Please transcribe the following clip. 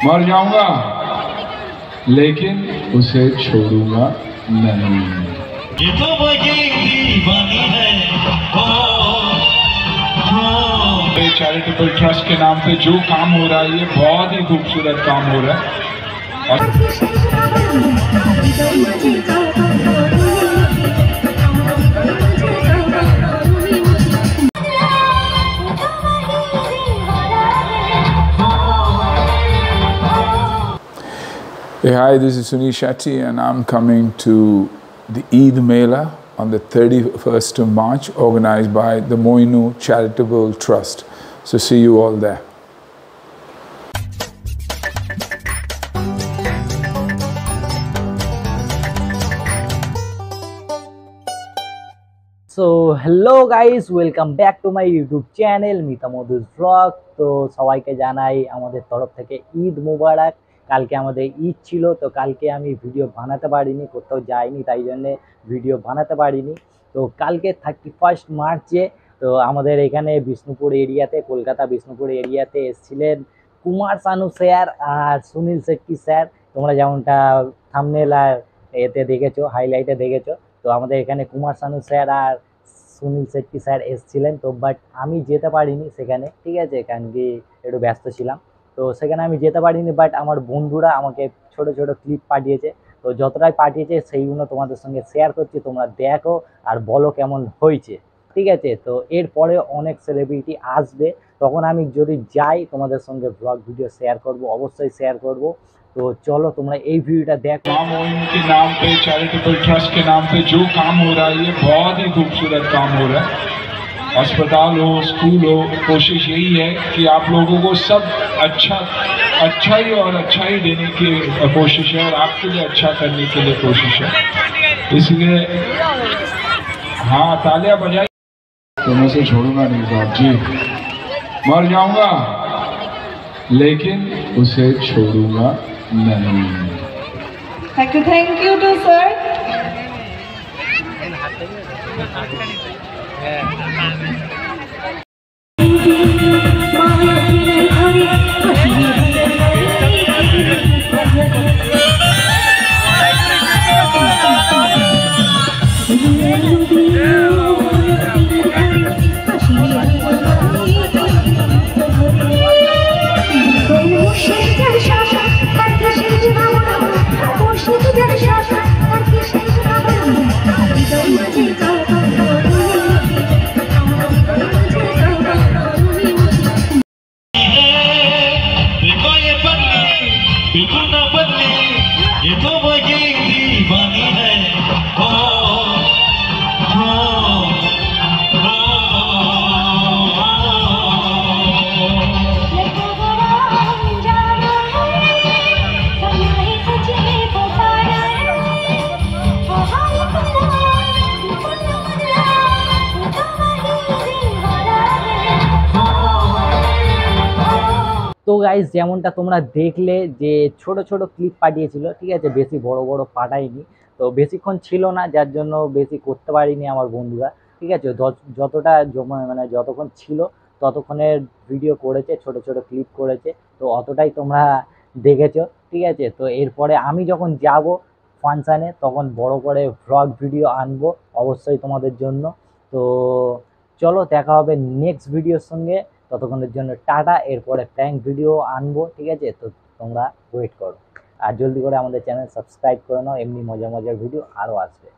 मर जाऊंगा लेकिन उसे छोड़ूंगा नहीं। ये तो दीवानी है। चैरिटेबल ट्रस्ट के नाम पे जो काम हो रहा है ये बहुत ही खूबसूरत काम हो रहा है। Hey, hi, this is Sunil Shetty and I'm coming to the Eid Mela on the 31st of March organized by the Moinu Charitable Trust. So see you all there. So hello guys, welcome back to my YouTube channel Mita Modhu's Vlog। তো সবাইকে জানাই আমাদের তরফ থেকে ঈদ মুবারক। কালকে আমাদের ঈদ ছিল, তো কালকে আমি ভিডিও বানাতে পারিনি, কোথাও যাইনি, তাই জন্য ভিডিও বানাতে পারিনি। তো কালকে 31 মার্চে তো আমাদের এখানে বিষ্ণুপুর এরিয়াতে, কলকাতা বিষ্ণুপুর এরিয়াতে এসেছিলেন কুমার শানু স্যার আর সুনীল শেট্টি স্যার। তোমরা যেমনটা থাম্বনেল আর এতে দেখেছো, হাইলাইটে দেখেছো। তো আমাদের এখানে কুমার শানু স্যার আর সুনীল শেট্টি স্যার এসেছিলেন। তো বাট আমি যেতে পারিনি সেখানে, ঠিক আছে, কারণ কি একটু ব্যস্ত ছিলাম। তো সেখানে আমি যেতে পারিনি, বাট আমার বন্ধুরা আমাকে ছোট ছোট ক্লিপ পাঠিয়েছে। তো যতটাই পাঠিয়েছে সেইগুলো তোমাদের সঙ্গে শেয়ার করছি, তোমরা দেখো আর বলো কেমন হয়েছে, ঠিক আছে। তো এরপরে অনেক সেলিব্রিটি আসবে, তখন আমি যদি যাই তোমাদের সঙ্গে ব্লগ ভিডিও শেয়ার করব, অবশ্যই শেয়ার করব। तो चलो तुम्हारा ये वीडियो देखो। मोइन के नाम पे, चैरिटेबल ट्रस्ट के नाम पे जो काम हो रहा है ये बहुत ही खूबसूरत काम हो रहा है। अस्पताल हो, स्कूल हो, कोशिश यही है कि आप लोगों को सब अच्छा ही और अच्छा ही देने की कोशिश है और आपके लिए अच्छा करने के लिए कोशिश है। इसलिए हाँ, तालियां बजाई। तो मैं से छोड़ूंगा नहीं साहब जी, मर जाऊंगा लेकिन उसे छोड़ूंगा नहीं। Thank you to sir. তো গাইস যেমনটা তোমরা দেখলে যে ছোট ছোট ক্লিপ পাঠিয়েছিল, ঠিক আছে, বেশি বড় বড় পাঠাইনি। তো বেশিক্ষণ ছিল না, যার জন্য বেশি করতে পারিনি আমার বন্ধুরা, ঠিক আছে। যতটা মানে যতক্ষণ ছিল ততক্ষণের ভিডিও করেছে, ছোট ছোট ক্লিপ করেছে। তো অতটাই তোমরা দেখেছো, ঠিক আছে। তো এরপরে আমি যখন যাব ফাংশানে তখন বড় করে ভ্লগ ভিডিও আনবো অবশ্যই তোমাদের জন্য। তো চলো দেখা হবে নেক্সট ভিডিওর সঙ্গে, ততক্ষণের জন্য টাটা। এরপরে প্র্যাঙ্ক ভিডিও আনবো, ঠিক আছে। তো তোমরা ওয়েট করো আর জলদি করে আমাদের চ্যানেল সাবস্ক্রাইব করে নাও, এমনি মজার ভিডিও আরও আসবে।